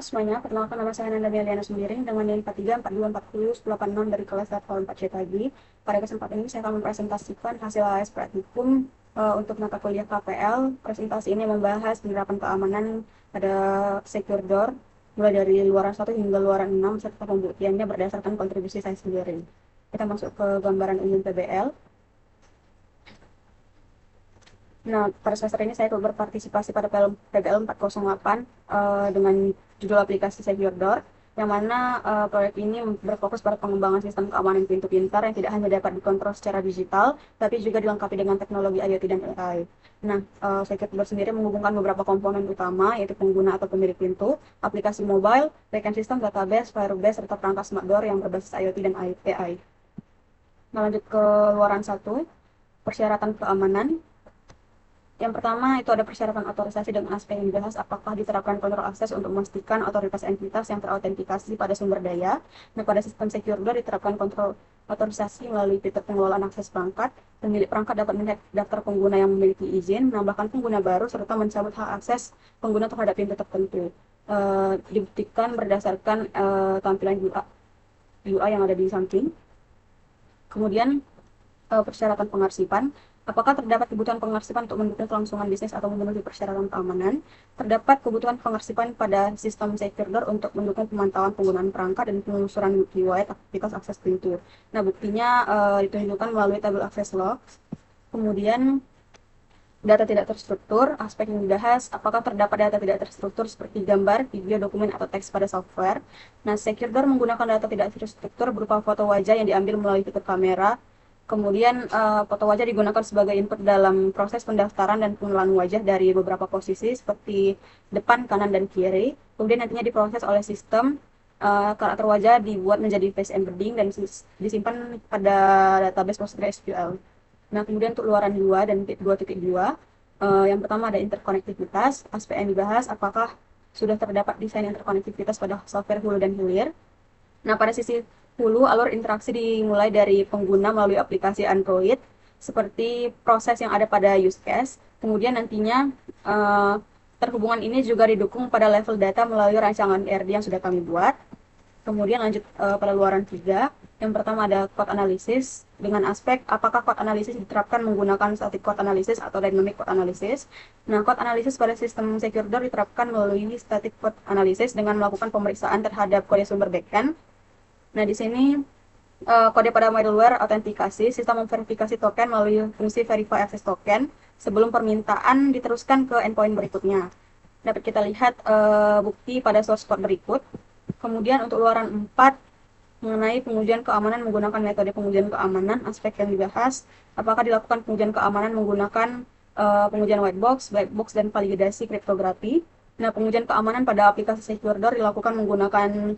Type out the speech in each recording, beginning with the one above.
semuanya, perkenalkan nama saya Nanda Meliana Sembiring dengan nilai 43, 42, 40, 186 dari kelas level 4C tadi. Pada kesempatan ini saya akan mempresentasikan hasil AS praktikum untuk mata kuliah KPL. Presentasi ini membahas penerapan keamanan pada secure door, mulai dari luaran 1 hingga luaran 6, serta pembuktiannya berdasarkan kontribusi saya sendiri. Kita masuk ke gambaran umum PBL. Nah, pada semester ini saya ikut berpartisipasi pada PBL 408 dengan judul aplikasi Secure Door, yang mana proyek ini berfokus pada pengembangan sistem keamanan pintu pintar yang tidak hanya dapat dikontrol secara digital, tapi juga dilengkapi dengan teknologi IoT dan AI. Nah, Secure Door sendiri menghubungkan beberapa komponen utama, yaitu pengguna atau pemilik pintu, aplikasi mobile, backend system, database, firebase, serta perangkat smart door yang berbasis IoT dan AI. Nah, lanjut ke luaran 1, persyaratan keamanan. Yang pertama itu ada persyaratan otorisasi dengan aspek yang dibahas apakah diterapkan kontrol akses untuk memastikan otoritas entitas yang terautentikasi pada sumber daya. Nah, pada sistem secure door diterapkan kontrol otorisasi melalui fitur pengelolaan akses perangkat. Pemilik perangkat dapat melihat daftar pengguna yang memiliki izin, menambahkan pengguna baru, serta mencabut hak akses pengguna terhadap pintu tertentu. Dibuktikan berdasarkan tampilan UI yang ada di samping. Kemudian persyaratan pengarsipan. Apakah terdapat kebutuhan pengarsipan untuk mendukung kelangsungan bisnis atau memenuhi persyaratan keamanan? Terdapat kebutuhan pengarsipan pada sistem secure door untuk mendukung pemantauan penggunaan perangkat dan penelusuran riwayat aktivitas akses pintu. Nah, buktinya ditunjukkan melalui tabel akses log. Kemudian data tidak terstruktur, aspek yang dibahas, apakah terdapat data tidak terstruktur seperti gambar, video, dokumen, atau teks pada software. Nah, secure door menggunakan data tidak terstruktur berupa foto wajah yang diambil melalui fitur kamera. Kemudian foto wajah digunakan sebagai input dalam proses pendaftaran dan pengenalan wajah dari beberapa posisi seperti depan, kanan, dan kiri. Kemudian nantinya diproses oleh sistem, karakter wajah dibuat menjadi face embedding dan disimpan pada database PostgreSQL. Nah, kemudian untuk luaran 2 dan 2.2, yang pertama ada interkonektivitas. Aspek yang dibahas apakah sudah terdapat desain interkonektivitas pada software hulu dan hilir. Nah, pada sisi hulu, alur interaksi dimulai dari pengguna melalui aplikasi Android, seperti proses yang ada pada use case. Kemudian nantinya terhubungan ini juga didukung pada level data melalui rancangan ERD yang sudah kami buat. Kemudian lanjut pada luaran 3. Yang pertama ada code analysis, dengan aspek apakah code analysis diterapkan menggunakan static code analysis atau dynamic code analysis. Nah, code analysis pada sistem secure door diterapkan melalui static code analysis dengan melakukan pemeriksaan terhadap kode sumber backend. Nah, di sini kode pada middleware autentikasi, sistem memverifikasi token melalui fungsi verify access token sebelum permintaan diteruskan ke endpoint berikutnya. Dapat kita lihat bukti pada source code berikut. Kemudian untuk luaran 4, mengenai pengujian keamanan menggunakan metode pengujian keamanan, aspek yang dibahas, apakah dilakukan pengujian keamanan menggunakan pengujian white box, black box, dan validasi kriptografi. Nah, pengujian keamanan pada aplikasi secure door dilakukan menggunakan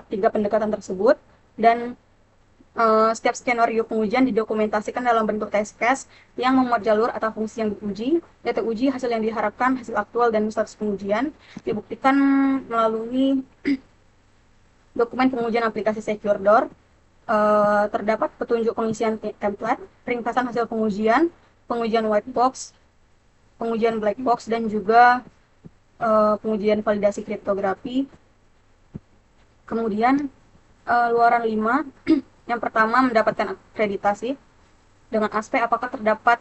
ketiga pendekatan tersebut, dan setiap skenario pengujian didokumentasikan dalam bentuk test case yang memuat jalur atau fungsi yang diuji, data uji, hasil yang diharapkan, hasil aktual, dan status pengujian dibuktikan melalui dokumen pengujian aplikasi secure door. Terdapat petunjuk pengisian template, ringkasan hasil pengujian, pengujian white box, pengujian black box, dan juga pengujian validasi kriptografi. Kemudian luaran 5, yang pertama mendapatkan akreditasi dengan aspek apakah terdapat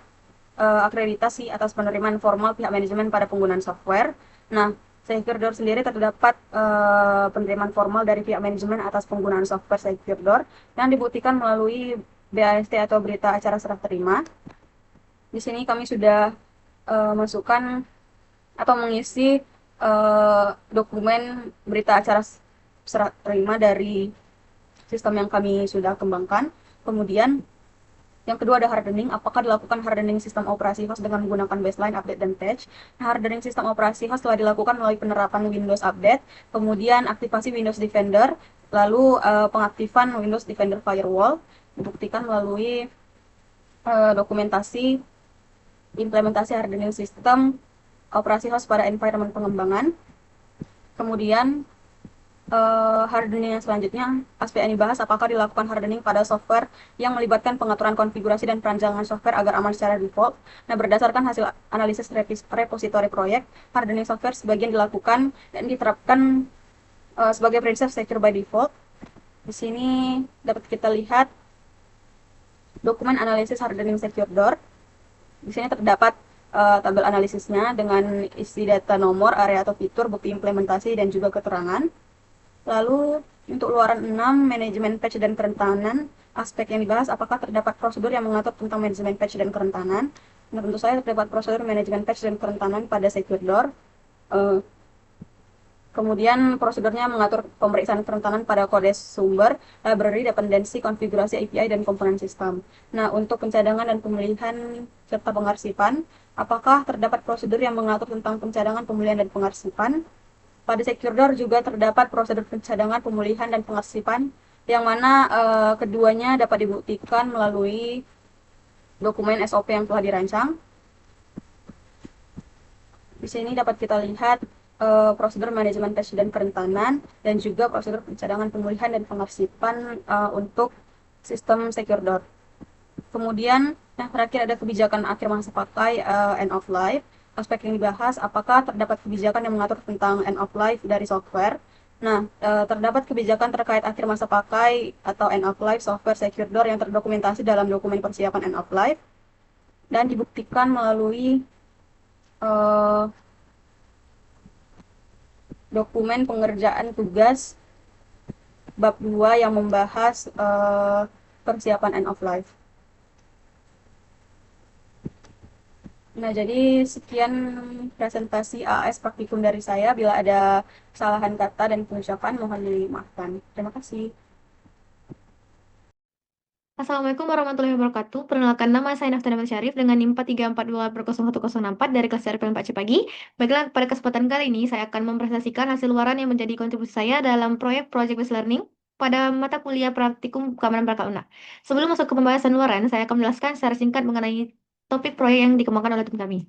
akreditasi atas penerimaan formal pihak manajemen pada penggunaan software. Nah, secure door sendiri terdapat penerimaan formal dari pihak manajemen atas penggunaan software secure door yang dibuktikan melalui BAST atau berita acara serah terima. Di sini kami sudah masukkan atau mengisi dokumen berita acara serah terima dari sistem yang kami sudah kembangkan. Kemudian yang kedua ada hardening, apakah dilakukan hardening sistem operasi host dengan menggunakan baseline, update, dan patch. Nah, hardening sistem operasi host telah dilakukan melalui penerapan Windows Update, kemudian aktivasi Windows Defender, lalu pengaktifan Windows Defender Firewall, dibuktikan melalui dokumentasi implementasi hardening sistem operasi host pada environment pengembangan. Kemudian hardening yang selanjutnya, aspek yang dibahas apakah dilakukan hardening pada software yang melibatkan pengaturan konfigurasi dan perancangan software agar aman secara default. Nah, berdasarkan hasil analisis repositori proyek, hardening software sebagian dilakukan dan diterapkan sebagai prinsip secure by default. Di sini dapat kita lihat dokumen analisis hardening secure door. Di sini terdapat tabel analisisnya dengan isi data nomor, area atau fitur, bukti implementasi, dan juga keterangan. Lalu untuk luaran 6, manajemen patch dan kerentanan, aspek yang dibahas apakah terdapat prosedur yang mengatur tentang manajemen patch dan kerentanan. Nah, tentu saja terdapat prosedur manajemen patch dan kerentanan pada secure door. Kemudian prosedurnya mengatur pemeriksaan kerentanan pada kode sumber, library, dependensi, konfigurasi API, dan komponen sistem. Nah, untuk pencadangan dan pemulihan serta pengarsipan, apakah terdapat prosedur yang mengatur tentang pencadangan, pemulihan, dan pengarsipan? Pada SecureDOR juga terdapat prosedur pencadangan, pemulihan, dan pengarsipan, yang mana keduanya dapat dibuktikan melalui dokumen SOP yang telah dirancang. Di sini dapat kita lihat prosedur manajemen patch dan kerentanan, dan juga prosedur pencadangan, pemulihan, dan pengarsipan untuk sistem SecureDOR. Kemudian yang terakhir ada kebijakan akhir masa pakai, end of life. Aspek yang dibahas, apakah terdapat kebijakan yang mengatur tentang end of life dari software. Nah, terdapat kebijakan terkait akhir masa pakai atau end of life software SecureDOR yang terdokumentasi dalam dokumen persiapan end of life dan dibuktikan melalui dokumen pengerjaan tugas bab 2 yang membahas persiapan end of life. Nah, jadi sekian presentasi AAS praktikum dari saya. Bila ada kesalahan kata dan pengucapan, mohon dimaafkan. Terima kasih. Assalamualaikum warahmatullahi wabarakatuh. Perkenalkan, nama saya Naftana Syarif dengan NIM 434201004 dari kelas RPM 4 Cipagi. Baiklah, pada kesempatan kali ini saya akan mempresentasikan hasil luaran yang menjadi kontribusi saya dalam proyek Project Based Learning pada mata kuliah praktikum keamanan perangkat lunak. Sebelum masuk ke pembahasan luaran, saya akan menjelaskan secara singkat mengenai topik proyek yang dikembangkan oleh tim kami.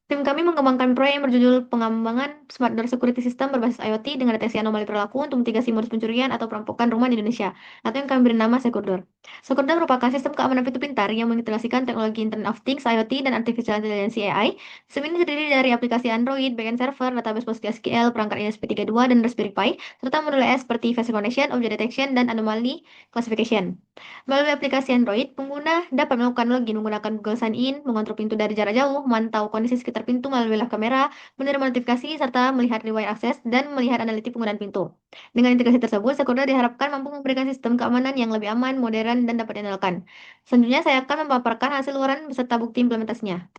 Tim kami mengembangkan proyek yang berjudul pengembangan Smart Door Security System berbasis IoT dengan deteksi anomali perilaku untuk mitigasi modus pencurian atau perampokan rumah di Indonesia, atau yang kami beri nama SecurDoor. SecurDoor merupakan sistem keamanan pintu pintar yang mengintegrasikan teknologi Internet of Things (IoT) dan Artificial Intelligence (AI). Sistem ini terdiri dari aplikasi Android, backend server, database PostgreSQL, perangkat ESP32, dan Raspberry Pi, serta modul AI seperti face recognition, object detection, dan anomaly classification. Melalui aplikasi Android, pengguna dapat melakukan login menggunakan Google Sign-in, mengontrol pintu dari jarak jauh, memantau kondisi sekitar pintu melalui live kamera, menerima notifikasi, serta melihat riwayat akses dan melihat analitik penggunaan pintu. Dengan integrasi tersebut, Sekurda diharapkan mampu memberikan sistem keamanan yang lebih aman, modern, dan dapat diandalkan. Selanjutnya, saya akan memaparkan hasil luaran beserta bukti implementasinya.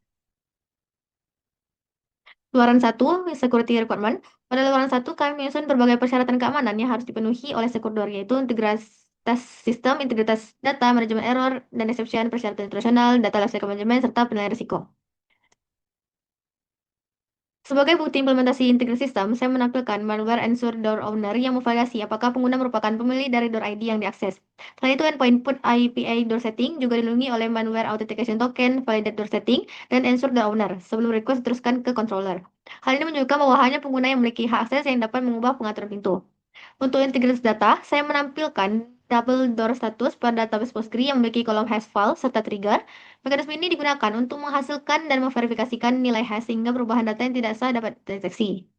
Luaran 1, Security Requirement. Pada luaran 1, kami menyusun berbagai persyaratan keamanan yang harus dipenuhi oleh Security, yaitu integritas sistem, integritas data, manajemen error, dan exception, persyaratan internasional, data lifecycle management, serta penilaian risiko. Sebagai bukti implementasi integrasi sistem, saya menampilkan malware Ensure Door Owner yang memvalidasi apakah pengguna merupakan pemilik dari door ID yang diakses. Selain itu, endpoint input IPA door setting juga dilindungi oleh malware authentication token, validate door setting, dan Ensure Door Owner sebelum request diteruskan ke controller. Hal ini menunjukkan bahwa hanya pengguna yang memiliki hak akses yang dapat mengubah pengaturan pintu. Untuk integritas data, saya menampilkan double door status pada database Postgre yang memiliki kolom hash file serta trigger. Mekanisme ini digunakan untuk menghasilkan dan memverifikasikan nilai hash sehingga perubahan data yang tidak sah dapat dideteksi.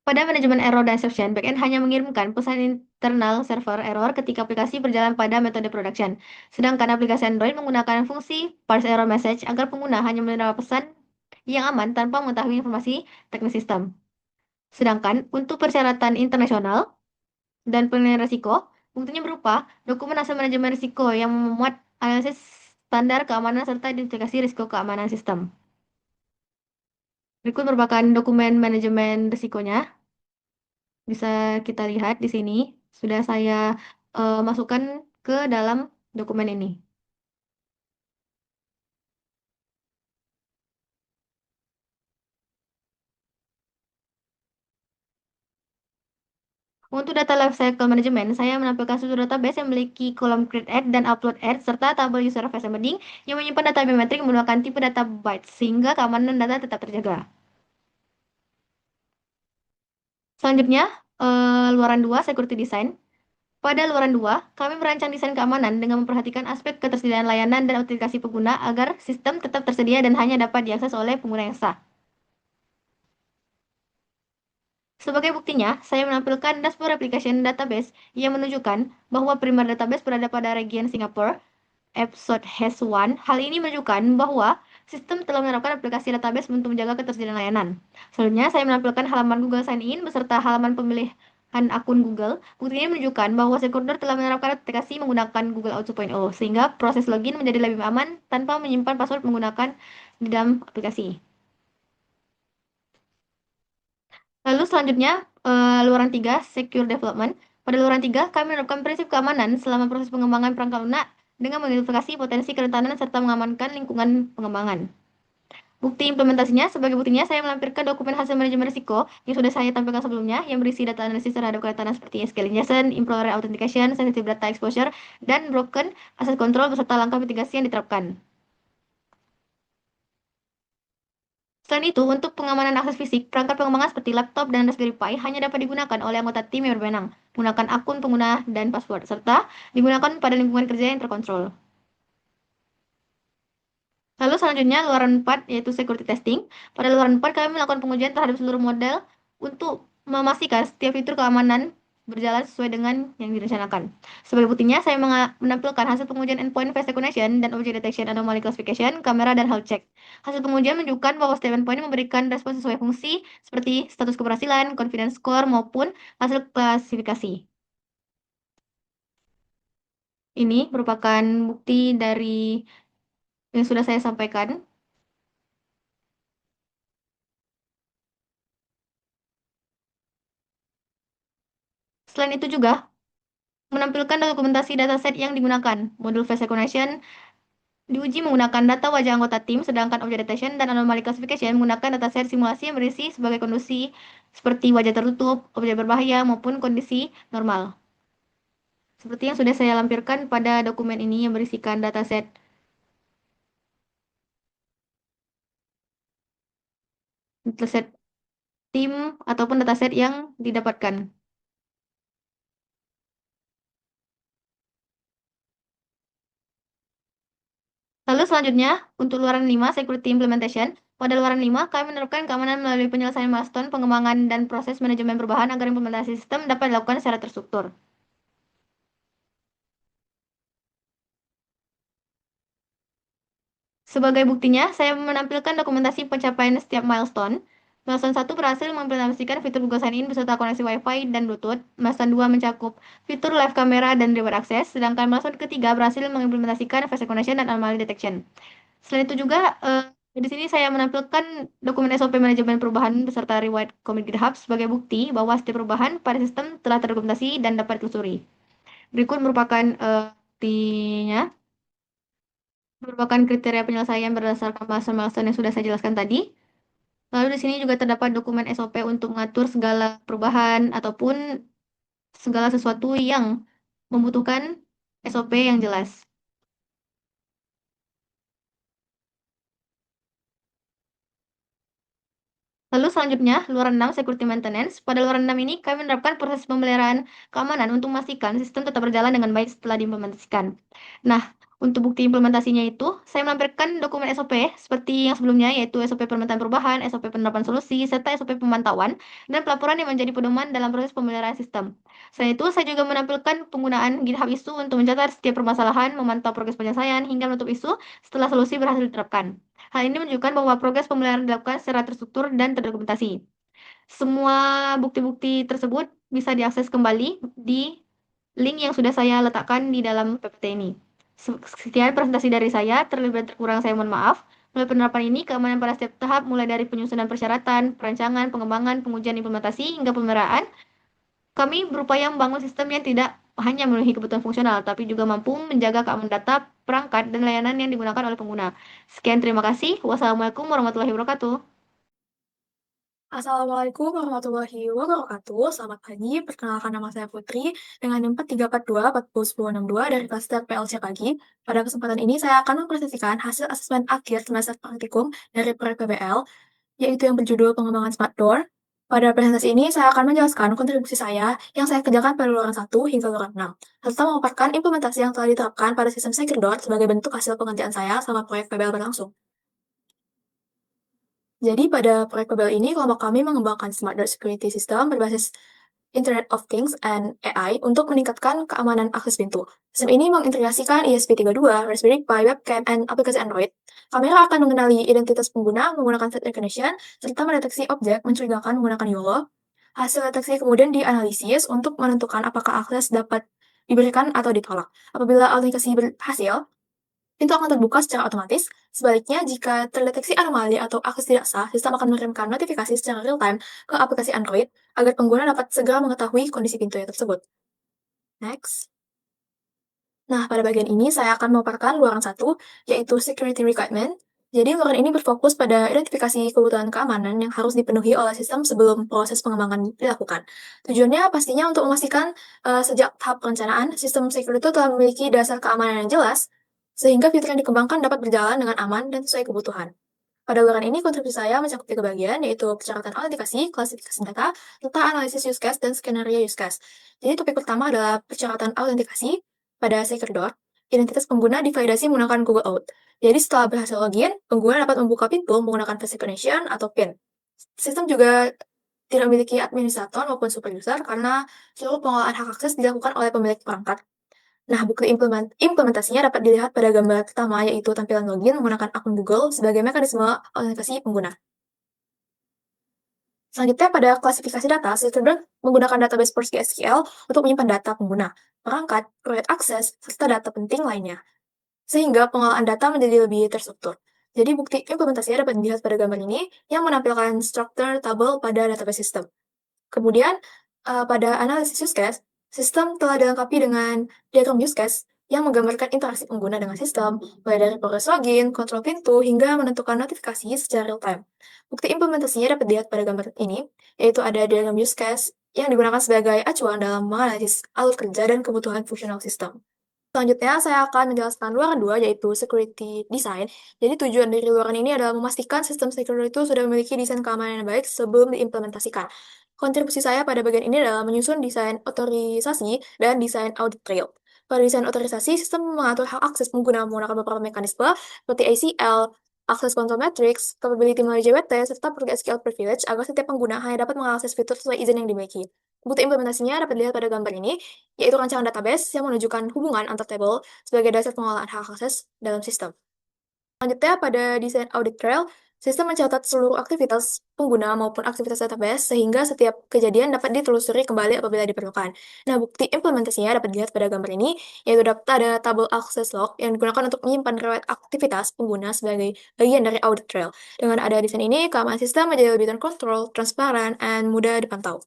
Pada manajemen error dan exception, backend hanya mengirimkan pesan internal server error ketika aplikasi berjalan pada metode production. Sedangkan aplikasi Android menggunakan fungsi parse error message agar pengguna hanya menerima pesan yang aman tanpa mengetahui informasi teknis sistem. Sedangkan untuk persyaratan internasional dan penilaian risiko, buktinya berupa dokumen hasil manajemen risiko yang memuat analisis standar keamanan serta identifikasi risiko keamanan sistem. Berikut merupakan dokumen manajemen risikonya. Bisa kita lihat di sini. Sudah saya masukkan ke dalam dokumen ini. Untuk data lifecycle management, saya menampilkan struktur database yang memiliki kolom create add dan upload add, serta tabel user face embedding yang menyimpan data biometrik menggunakan tipe data bytes, sehingga keamanan data tetap terjaga. Selanjutnya, luaran 2, security design. Pada luaran 2, kami merancang desain keamanan dengan memperhatikan aspek ketersediaan layanan dan autentikasi pengguna agar sistem tetap tersedia dan hanya dapat diakses oleh pengguna yang sah. Sebagai buktinya, saya menampilkan dashboard application database yang menunjukkan bahwa primer database berada pada region Singapura, episode hash 1. Hal ini menunjukkan bahwa sistem telah menerapkan aplikasi database untuk menjaga ketersediaan layanan. Selanjutnya, saya menampilkan halaman Google Sign In beserta halaman pemilihan akun Google. Bukti ini menunjukkan bahwa Securedor telah menerapkan aplikasi menggunakan Google Auth 2.0, sehingga proses login menjadi lebih aman tanpa menyimpan password menggunakan di dalam aplikasi. Lalu selanjutnya, luaran 3, Secure Development. Pada luaran 3, kami menerapkan prinsip keamanan selama proses pengembangan perangkat lunak dengan mengidentifikasi potensi kerentanan serta mengamankan lingkungan pengembangan. Bukti implementasinya, sebagai buktinya saya melampirkan dokumen hasil manajemen risiko yang sudah saya tampilkan sebelumnya, yang berisi data analisis terhadap kerentanan seperti SQL injection, employer authentication, sensitive data exposure, dan broken asset control beserta langkah mitigasi yang diterapkan. Selain itu, untuk pengamanan akses fisik, perangkat pengembangan seperti laptop dan Raspberry Pi hanya dapat digunakan oleh anggota tim yang berwenang, menggunakan akun pengguna dan password, serta digunakan pada lingkungan kerja yang terkontrol. Lalu selanjutnya, luaran 4, yaitu security testing. Pada luaran 4, kami melakukan pengujian terhadap seluruh model untuk memastikan setiap fitur keamanan berjalan sesuai dengan yang direncanakan. Sebagai buktinya, saya menampilkan hasil pengujian endpoint face recognition dan object detection anomaly classification, kamera, dan health check. Hasil pengujian menunjukkan bahwa setiap endpoint memberikan respon sesuai fungsi seperti status keberhasilan, confidence score, maupun hasil klasifikasi. Ini merupakan bukti dari yang sudah saya sampaikan. Selain itu juga, menampilkan dokumentasi dataset yang digunakan. Modul face recognition diuji menggunakan data wajah anggota tim, sedangkan object detection dan anomaly classification menggunakan dataset simulasi yang berisi sebagai kondisi seperti wajah tertutup, objek berbahaya, maupun kondisi normal. Seperti yang sudah saya lampirkan pada dokumen ini yang berisikan dataset dataset tim ataupun dataset yang didapatkan. Lalu selanjutnya, untuk luaran 5, Security Implementation. Pada luaran 5, kami menerapkan keamanan melalui penyelesaian milestone, pengembangan, dan proses manajemen perubahan agar implementasi sistem dapat dilakukan secara terstruktur. Sebagai buktinya, saya menampilkan dokumentasi pencapaian setiap milestone. Milestone 1 berhasil mengimplementasikan fitur Google Sign In beserta koneksi Wi-Fi dan Bluetooth. Milestone 2 mencakup fitur live camera dan reward access, sedangkan milestone ketiga berhasil mengimplementasikan face recognition dan anomaly detection. Selain itu juga, di sini saya menampilkan dokumen SOP manajemen perubahan beserta reward commit GitHub sebagai bukti bahwa setiap perubahan pada sistem telah terdokumentasi dan dapat ditelusuri. Berikut merupakan buktinya, merupakan kriteria penyelesaian berdasarkan milestone yang sudah saya jelaskan tadi. Lalu di sini juga terdapat dokumen SOP untuk mengatur segala perubahan ataupun segala sesuatu yang membutuhkan SOP yang jelas. Lalu selanjutnya, luaran 6, Security Maintenance. Pada luaran 6 ini, kami menerapkan proses pemeliharaan keamanan untuk memastikan sistem tetap berjalan dengan baik setelah diimplementasikan. Nah, untuk bukti implementasinya itu, saya melampirkan dokumen SOP seperti yang sebelumnya, yaitu SOP permintaan perubahan, SOP penerapan solusi, serta SOP pemantauan, dan pelaporan yang menjadi pedoman dalam proses pemeliharaan sistem. Selain itu, saya juga menampilkan penggunaan GitHub Issue untuk mencatat setiap permasalahan, memantau progres penyelesaian, hingga menutup isu setelah solusi berhasil diterapkan. Hal ini menunjukkan bahwa progres pemeliharaan dilakukan secara terstruktur dan terdokumentasi. Semua bukti-bukti tersebut bisa diakses kembali di link yang sudah saya letakkan di dalam PPT ini. Sekian presentasi dari saya, terlebih dan terkurang saya mohon maaf. Melalui penerapan ini, keamanan pada setiap tahap, mulai dari penyusunan persyaratan, perancangan, pengembangan, pengujian implementasi, hingga pemeliharaan, kami berupaya membangun sistem yang tidak hanya memenuhi kebutuhan fungsional, tapi juga mampu menjaga keamanan data, perangkat, dan layanan yang digunakan oleh pengguna. Sekian, terima kasih. Wassalamualaikum warahmatullahi wabarakatuh. Assalamualaikum warahmatullahi wabarakatuh. Selamat pagi, perkenalkan nama saya Putri dengan NIM 4342 dari kelas PLC pagi. Pada kesempatan ini saya akan mempresentasikan hasil asesmen akhir semester praktikum dari proyek PBL, yaitu yang berjudul pengembangan Smart Door. Pada presentasi ini saya akan menjelaskan kontribusi saya yang saya kerjakan pada luaran 1 hingga luaran 6, serta memaparkan implementasi yang telah diterapkan pada sistem Secure Door sebagai bentuk hasil pengerjaan saya selama proyek PBL berlangsung. Jadi pada proyek Babel ini, kelompok kami mengembangkan Smart Door Security System berbasis Internet of Things and AI untuk meningkatkan keamanan akses pintu. Sistem ini mengintegrasikan ESP32, Raspberry Pi, webcam, dan aplikasi Android. Kamera akan mengenali identitas pengguna menggunakan face recognition, serta mendeteksi objek mencurigakan menggunakan YOLO. Hasil deteksi kemudian dianalisis untuk menentukan apakah akses dapat diberikan atau ditolak. Apabila autentikasi berhasil, pintu akan terbuka secara otomatis. Sebaliknya, jika terdeteksi anomali atau akses tidak sah, sistem akan mengirimkan notifikasi secara real-time ke aplikasi Android agar pengguna dapat segera mengetahui kondisi pintu tersebut. Next. Nah, pada bagian ini saya akan memaparkan luaran satu, yaitu Security Requirement. Jadi, luaran ini berfokus pada identifikasi kebutuhan keamanan yang harus dipenuhi oleh sistem sebelum proses pengembangan dilakukan. Tujuannya pastinya untuk memastikan sejak tahap perencanaan, sistem security itu telah memiliki dasar keamanan yang jelas, sehingga fitur yang dikembangkan dapat berjalan dengan aman dan sesuai kebutuhan. Pada luaran ini, kontribusi saya mencakup 3 bagian, yaitu persyaratan autentikasi, klasifikasi data, serta analisis use case dan skenario use case. Jadi, topik pertama adalah persyaratan autentikasi. Pada SecureDoor, identitas pengguna divalidasi menggunakan Google Auth. Jadi, setelah berhasil login, pengguna dapat membuka pintu menggunakan face recognition atau PIN. Sistem juga tidak memiliki administrator maupun super user karena seluruh pengelolaan hak akses dilakukan oleh pemilik perangkat. Nah, bukti implementasinya dapat dilihat pada gambar pertama, yaitu tampilan login menggunakan akun Google sebagai mekanisme autentikasi pengguna. Selanjutnya, pada klasifikasi data, SecureDoor menggunakan database PostgreSQL untuk menyimpan data pengguna, perangkat, proyek akses, serta data penting lainnya, sehingga pengelolaan data menjadi lebih terstruktur. Jadi, bukti implementasinya dapat dilihat pada gambar ini, yang menampilkan struktur tabel pada database system. Kemudian, pada analisis use case, sistem telah dilengkapi dengan diagram use case yang menggambarkan interaksi pengguna dengan sistem, mulai dari proses login, kontrol pintu, hingga menentukan notifikasi secara real-time. Bukti implementasinya dapat dilihat pada gambar ini, yaitu ada diagram use case yang digunakan sebagai acuan dalam menganalisis alur kerja dan kebutuhan fungsional sistem. Selanjutnya, saya akan menjelaskan luaran 2, yaitu Security Design. Jadi, tujuan dari luaran ini adalah memastikan sistem security itu sudah memiliki desain keamanan yang baik sebelum diimplementasikan. Kontribusi saya pada bagian ini adalah menyusun desain otorisasi dan desain audit trail. Pada desain otorisasi, sistem mengatur hak akses pengguna menggunakan beberapa mekanisme seperti ACL, Access Control Matrix, Capability melalui JWT, serta PostgreSQL Privilege agar setiap pengguna hanya dapat mengakses fitur sesuai izin yang dimiliki. Bukti implementasinya dapat dilihat pada gambar ini, yaitu rancangan database yang menunjukkan hubungan antar tabel sebagai dasar pengelolaan hak akses dalam sistem. Selanjutnya, pada desain audit trail, sistem mencatat seluruh aktivitas pengguna maupun aktivitas database sehingga setiap kejadian dapat ditelusuri kembali apabila diperlukan. Nah, bukti implementasinya dapat dilihat pada gambar ini, yaitu ada tabel access log yang digunakan untuk menyimpan riwayat aktivitas pengguna sebagai bagian dari audit trail. Dengan ada desain ini, keamanan sistem menjadi lebih terkontrol, transparan, dan mudah dipantau.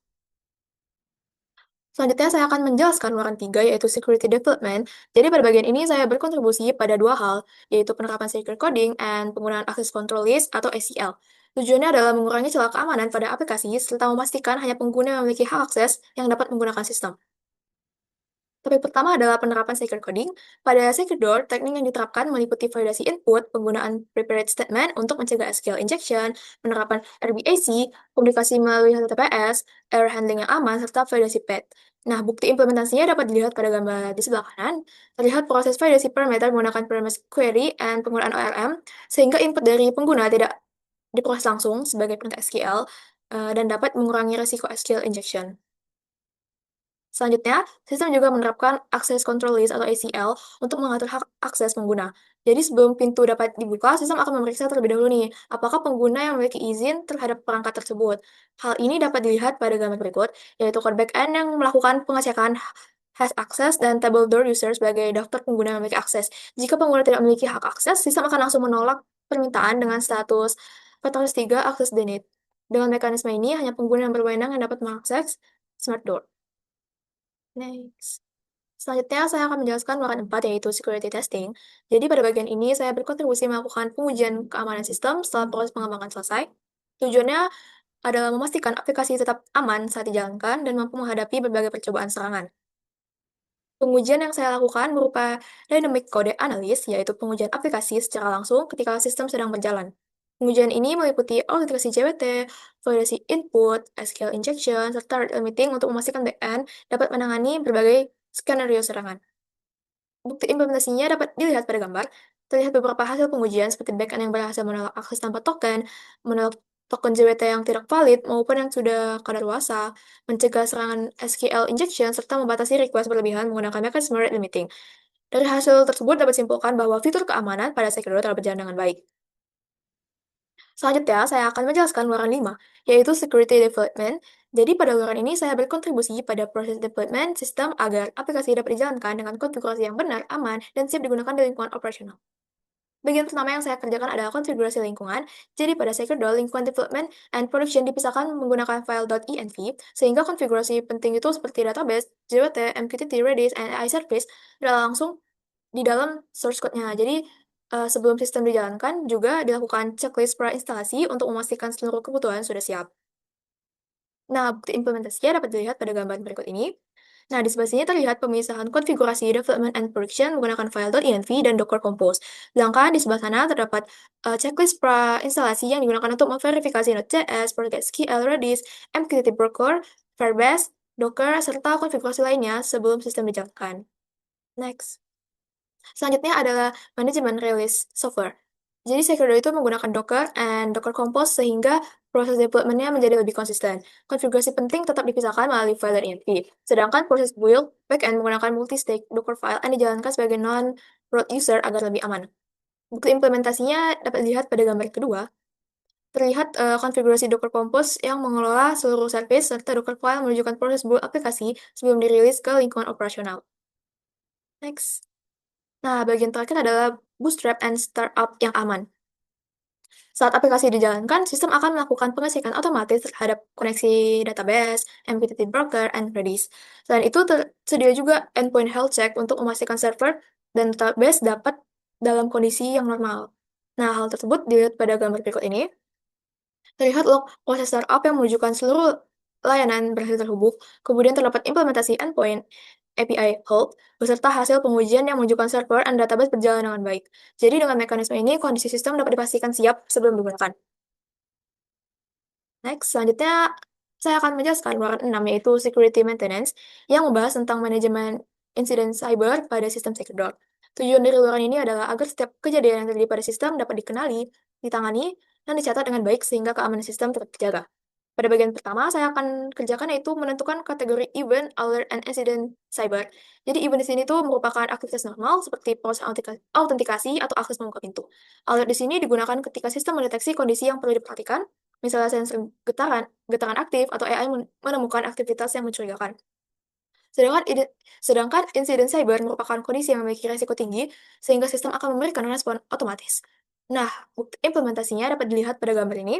Selanjutnya, saya akan menjelaskan luaran 3, yaitu Security Development. Jadi, pada bagian ini saya berkontribusi pada dua hal, yaitu penerapan Secure Coding dan penggunaan Access Control List atau ACL. Tujuannya adalah mengurangi celah keamanan pada aplikasi, serta memastikan hanya pengguna yang memiliki hak akses yang dapat menggunakan sistem. Topik pertama adalah penerapan Secure Coding. Pada SecureDoor, teknik yang diterapkan meliputi validasi input, penggunaan prepared statement untuk mencegah SQL injection, penerapan RBAC, komunikasi melalui HTTPS, error handling yang aman, serta validasi PAT. Nah, bukti implementasinya dapat dilihat pada gambar di sebelah kanan. Terlihat proses validasi parameter menggunakan promise query dan penggunaan ORM, sehingga input dari pengguna tidak diproses langsung sebagai perintah SQL dan dapat mengurangi risiko SQL injection. Selanjutnya, sistem juga menerapkan Access Control List atau ACL untuk mengatur hak akses pengguna. Jadi sebelum pintu dapat dibuka, sistem akan memeriksa terlebih dahulu nih, apakah pengguna yang memiliki izin terhadap perangkat tersebut. Hal ini dapat dilihat pada gambar berikut, yaitu code backend yang melakukan pengecekan hash access dan table door user sebagai daftar pengguna yang memiliki akses. Jika pengguna tidak memiliki hak akses, sistem akan langsung menolak permintaan dengan status 403 access denied. Dengan mekanisme ini, hanya pengguna yang berwenang yang dapat mengakses Smart Door. Next. Selanjutnya, saya akan menjelaskan luaran 4, yaitu security testing. Jadi, pada bagian ini, saya berkontribusi melakukan pengujian keamanan sistem setelah proses pengembangan selesai. Tujuannya adalah memastikan aplikasi tetap aman saat dijalankan dan mampu menghadapi berbagai percobaan serangan. Pengujian yang saya lakukan berupa Dynamic Code Analysis, yaitu pengujian aplikasi secara langsung ketika sistem sedang berjalan. Pengujian ini meliputi autentikasi JWT, validasi input, SQL injection, serta red limiting untuk memastikan backend dapat menangani berbagai skenario serangan. Bukti implementasinya dapat dilihat pada gambar. Terlihat beberapa hasil pengujian seperti backend yang berhasil menolak akses tanpa token, menolak token JWT yang tidak valid, maupun yang sudah kadaluarsa, mencegah serangan SQL injection, serta membatasi request berlebihan menggunakan mekanisme rate limiting. Dari hasil tersebut dapat simpulkan bahwa fitur keamanan pada Secure telah berjalan dengan baik. Selanjutnya, saya akan menjelaskan luaran 5, yaitu Security Development. Jadi, pada luaran ini saya berkontribusi pada proses development sistem agar aplikasi dapat dijalankan dengan konfigurasi yang benar, aman, dan siap digunakan di lingkungan operasional. Bagian pertama yang saya kerjakan adalah konfigurasi lingkungan. Jadi pada SecureDOL, lingkungan development and production dipisahkan menggunakan file .env, sehingga konfigurasi penting itu seperti database, JWT, MQTT, Redis, and AI service adalah langsung di dalam source code-nya. Jadi sebelum sistem dijalankan juga dilakukan checklist pra instalasi untuk memastikan seluruh kebutuhan sudah siap. Nah, bukti implementasinya dapat dilihat pada gambar berikut ini. Nah, di sebelah sini terlihat pemisahan konfigurasi development and production menggunakan file .env dan Docker Compose. Sedangkan di sebelah sana terdapat checklist pra instalasi yang digunakan untuk memverifikasi Node.js, PostgreSQL, Redis, MQTT Broker, Firebase, Docker, serta konfigurasi lainnya sebelum sistem dijalankan. Next. Selanjutnya adalah manajemen release software. Jadi Secure itu menggunakan Docker and Docker Compose sehingga proses development-nya menjadi lebih konsisten. Konfigurasi penting tetap dipisahkan melalui file .env. Sedangkan proses build backend menggunakan multi-stage Docker file yang dijalankan sebagai non-root user agar lebih aman. Bukti implementasinya dapat dilihat pada gambar kedua. Terlihat konfigurasi Docker Compose yang mengelola seluruh service serta Docker file menunjukkan proses build aplikasi sebelum dirilis ke lingkungan operasional. Next. Nah, bagian terakhir adalah bootstrap and startup yang aman. Saat aplikasi dijalankan, sistem akan melakukan pengecekan otomatis terhadap koneksi database, MQTT broker, and Redis. Selain itu, tersedia juga endpoint health check untuk memastikan server dan database dapat dalam kondisi yang normal. Nah, hal tersebut dilihat pada gambar berikut ini. Terlihat log proses startup yang menunjukkan seluruh layanan berhasil terhubung, kemudian terdapat implementasi endpoint API hold, beserta hasil pengujian yang menunjukkan server dan database berjalan dengan baik. Jadi dengan mekanisme ini, kondisi sistem dapat dipastikan siap sebelum digunakan. Next, selanjutnya saya akan menjelaskan luaran 6, yaitu Security Maintenance, yang membahas tentang manajemen insiden cyber pada sistem SecureDOR. Tujuan dari luaran ini adalah agar setiap kejadian yang terjadi pada sistem dapat dikenali, ditangani, dan dicatat dengan baik sehingga keamanan sistem tetap terjaga. Pada bagian pertama, saya akan kerjakan yaitu menentukan kategori event, alert, and incident cyber. Jadi event di sini tuh merupakan aktivitas normal seperti proses autentikasi atau akses membuka pintu. Alert di sini digunakan ketika sistem mendeteksi kondisi yang perlu diperhatikan, misalnya sensor getaran aktif atau AI menemukan aktivitas yang mencurigakan. Sedangkan insiden cyber merupakan kondisi yang memiliki risiko tinggi, sehingga sistem akan memberikan respon otomatis. Nah, bukti implementasinya dapat dilihat pada gambar ini.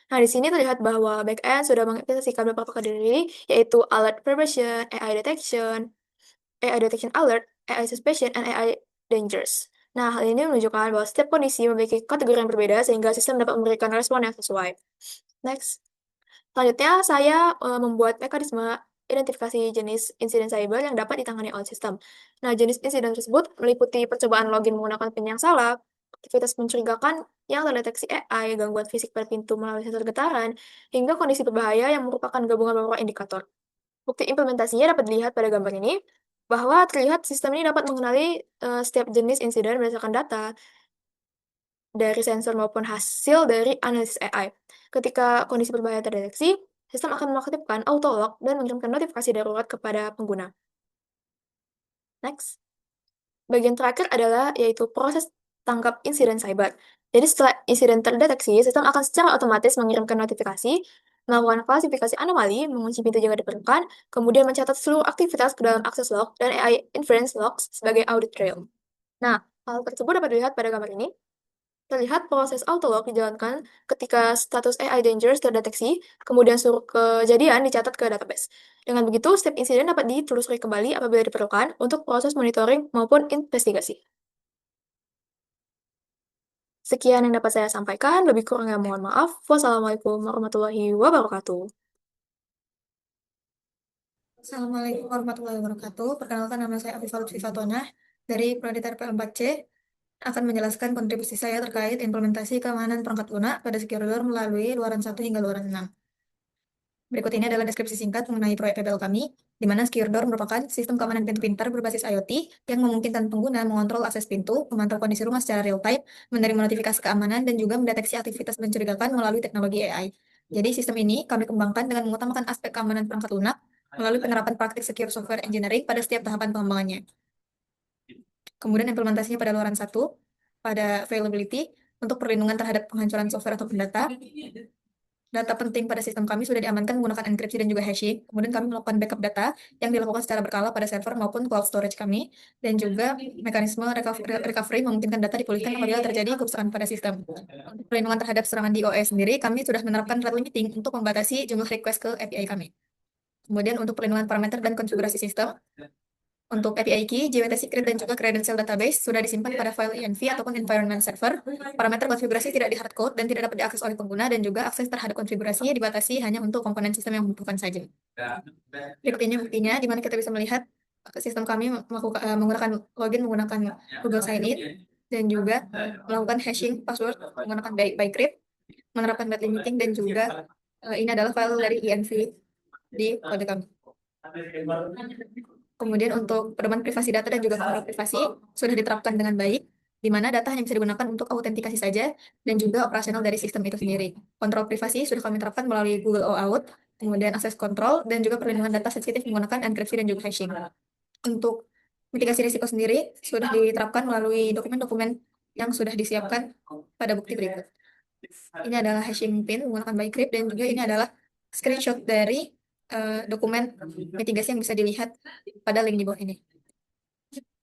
Nah, di sini terlihat bahwa backend sudah mengimplementasikan beberapa kategori, yaitu alert prevention, AI detection alert, AI suspicion, dan AI dangers. Nah, hal ini menunjukkan bahwa setiap kondisi memiliki kategori yang berbeda, sehingga sistem dapat memberikan respon yang sesuai. Next. Selanjutnya, saya membuat mekanisme identifikasi jenis insiden cyber yang dapat ditangani oleh sistem. Nah, jenis insiden tersebut meliputi percobaan login menggunakan PIN yang salah, aktivitas mencurigakan yang terdeteksi AI, gangguan fisik pada pintu melalui sensor getaran, hingga kondisi berbahaya yang merupakan gabungan beberapa indikator. Bukti implementasinya dapat dilihat pada gambar ini, bahwa terlihat sistem ini dapat mengenali setiap jenis insiden berdasarkan data dari sensor maupun hasil dari analisis AI. Ketika kondisi berbahaya terdeteksi, sistem akan mengaktifkan auto log dan mengirimkan notifikasi darurat kepada pengguna. Next. Bagian terakhir adalah yaitu proses tangkap insiden cyber. Jadi setelah insiden terdeteksi, sistem akan secara otomatis mengirimkan notifikasi, melakukan klasifikasi anomali, mengunci pintu jika diperlukan, kemudian mencatat seluruh aktivitas ke dalam access log dan AI inference logs sebagai audit trail. Nah, hal tersebut dapat dilihat pada gambar ini. Terlihat proses autolog dijalankan ketika status AI dangerous terdeteksi, kemudian seluruh kejadian dicatat ke database. Dengan begitu, setiap insiden dapat ditelusuri kembali apabila diperlukan untuk proses monitoring maupun investigasi. Sekian yang dapat saya sampaikan, lebih kurangnya mohon maaf. Wassalamualaikum warahmatullahi wabarakatuh. Assalamualaikum warahmatullahi wabarakatuh. Perkenalkan, nama saya Afifah Lutfi Fatona dari Prodi TRP4C, akan menjelaskan kontribusi saya terkait implementasi keamanan perangkat lunak pada SecureDOR melalui luaran 1 hingga luaran 6. Berikut ini adalah deskripsi singkat mengenai proyek PBL kami. di mana Secure Door merupakan sistem keamanan pintu pintar berbasis IoT yang memungkinkan pengguna mengontrol akses pintu, memantau kondisi rumah secara real-time, menerima notifikasi keamanan, dan juga mendeteksi aktivitas mencurigakan melalui teknologi AI. Jadi sistem ini kami kembangkan dengan mengutamakan aspek keamanan perangkat lunak melalui penerapan praktik secure software engineering pada setiap tahapan pengembangannya. Kemudian implementasinya pada luaran 1, pada availability, untuk perlindungan terhadap penghancuran software atau data. Data penting pada sistem kami sudah diamankan menggunakan enkripsi dan juga hashing. Kemudian kami melakukan backup data yang dilakukan secara berkala pada server maupun cloud storage kami. Dan juga mekanisme recovery memungkinkan data dipulihkan apabila terjadi kerusakan pada sistem. Untuk perlindungan terhadap serangan DOS sendiri, kami sudah menerapkan threat limiting untuk membatasi jumlah request ke API kami. Kemudian untuk perlindungan parameter dan konfigurasi sistem, untuk API key, JWT secret, dan juga credential database sudah disimpan pada file env ataupun environment server. Parameter konfigurasi tidak di hardcode dan tidak dapat diakses oleh pengguna, dan juga akses terhadap konfigurasinya dibatasi hanya untuk komponen sistem yang membutuhkan saja. Berikut ini buktinya, di mana kita bisa melihat sistem kami menggunakan login menggunakan Google Sign-in, dan juga melakukan hashing password menggunakan Bcrypt, menerapkan bad limiting, dan juga ini adalah file dari env di kode kami. Kemudian untuk pedoman privasi data dan juga kontrol privasi sudah diterapkan dengan baik, di mana data hanya bisa digunakan untuk autentikasi saja dan juga operasional dari sistem itu sendiri. Kontrol privasi sudah kami terapkan melalui Google OAuth, kemudian akses kontrol, dan juga perlindungan data sensitif menggunakan enkripsi dan juga hashing. Untuk mitigasi risiko sendiri sudah diterapkan melalui dokumen-dokumen yang sudah disiapkan pada bukti berikut. Ini adalah hashing pin menggunakan Bcrypt, dan juga ini adalah screenshot dari dokumen mitigasi yang bisa dilihat pada link di bawah ini.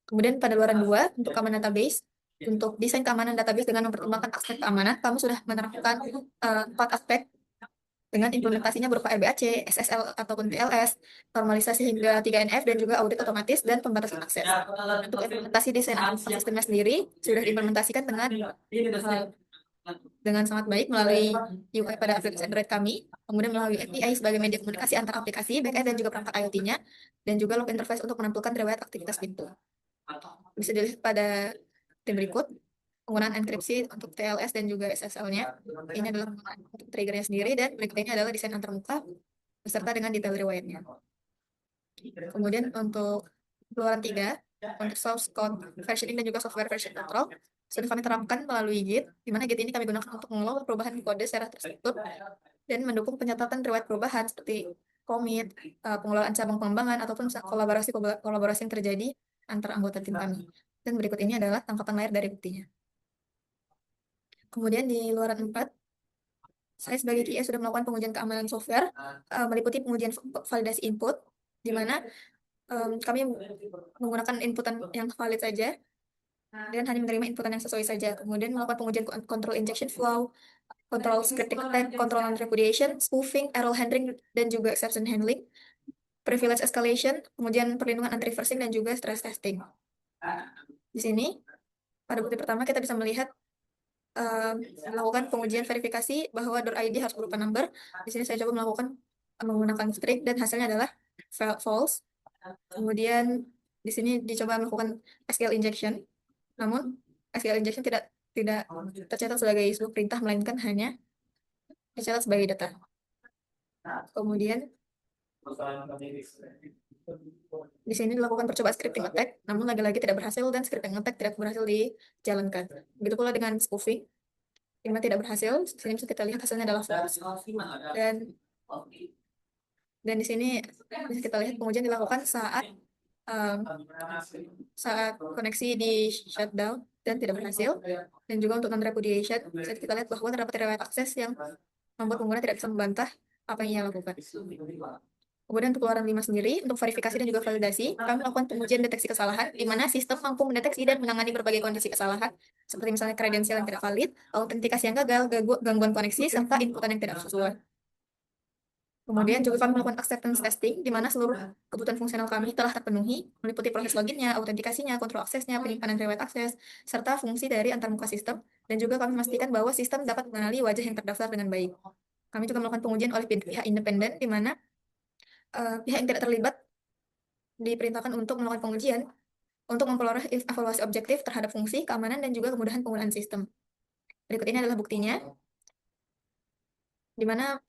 Kemudian pada luaran 2, untuk keamanan database, untuk desain keamanan database dengan mempertimbangkan aspek keamanan, kami sudah menerapkan 4 aspek dengan implementasinya berupa RBAC, SSL ataupun TLS, normalisasi hingga 3NF, dan juga audit otomatis dan pembatasan akses. Untuk implementasi desain sistemnya sendiri sudah diimplementasikan dengan sangat baik melalui UI pada aplikasi Android kami, kemudian melalui API sebagai media komunikasi antar aplikasi, backend, dan juga perangkat IoT-nya, dan juga log interface untuk menampilkan riwayat aktivitas pintu. Bisa dilihat pada tim berikut, penggunaan enkripsi untuk TLS dan juga SSL-nya. Ini adalah penggunaan untuk triggernya sendiri, dan berikutnya adalah desain antarmuka beserta dengan detail riwayatnya. Kemudian untuk keluaran 3, untuk source code versioning dan juga software version control, sudah kami terapkan melalui Git, di mana Git ini kami gunakan untuk mengelola perubahan kode secara terstruktur dan mendukung pencatatan riwayat perubahan seperti commit, pengelolaan cabang pengembangan, ataupun kolaborasi yang terjadi antar anggota tim kami. Dan berikut ini adalah tangkapan layar dari buktinya. Kemudian di luaran 4, saya sebagai QA sudah melakukan pengujian keamanan software, meliputi pengujian validasi input, di mana kami menggunakan inputan yang valid saja, dan hanya menerima inputan yang sesuai saja. Kemudian melakukan pengujian control injection flow, control scripting attack, control non-repudiation, spoofing, error handling, dan juga exception handling, privilege escalation, kemudian perlindungan anti-reversing, dan juga stress testing. Di sini, pada bukti pertama kita bisa melihat melakukan pengujian verifikasi bahwa door ID harus berupa number. Di sini saya coba melakukan menggunakan string, dan hasilnya adalah false. Kemudian di sini dicoba melakukan SQL injection, namun SQL injection tidak tercatat sebagai sebuah perintah, melainkan hanya tercatat sebagai data. Kemudian di sini dilakukan percobaan scripting attack, namun lagi-lagi tidak berhasil, dan scripting attack tidak berhasil dijalankan. Begitu pula dengan spoofing, di mana tidak berhasil. Di sini bisa kita lihat hasilnya adalah false. Dan di sini bisa kita lihat pengujian dilakukan saat koneksi di shutdown dan tidak berhasil. Dan juga untuk non-repudiation, bisa kita lihat bahwa terdapat riwayat akses yang membuat pengguna tidak bisa membantah apa yang ia lakukan. Kemudian untuk keluaran 5 sendiri, untuk verifikasi dan juga validasi, kami melakukan pengujian deteksi kesalahan, di mana sistem mampu mendeteksi dan menangani berbagai kondisi kesalahan, seperti misalnya kredensial yang tidak valid, autentikasi yang gagal, gangguan koneksi, serta inputan yang tidak sesuai. Kemudian juga kami melakukan acceptance testing, di mana seluruh kebutuhan fungsional kami telah terpenuhi, meliputi proses loginnya, autentikasinya, kontrol aksesnya, penyimpanan riwayat akses, serta fungsi dari antarmuka sistem, dan juga kami memastikan bahwa sistem dapat mengenali wajah yang terdaftar dengan baik. Kami juga melakukan pengujian oleh pihak independen, di mana pihak yang tidak terlibat diperintahkan untuk melakukan pengujian untuk memperoleh evaluasi objektif terhadap fungsi, keamanan, dan juga kemudahan penggunaan sistem. Berikut ini adalah buktinya. di mana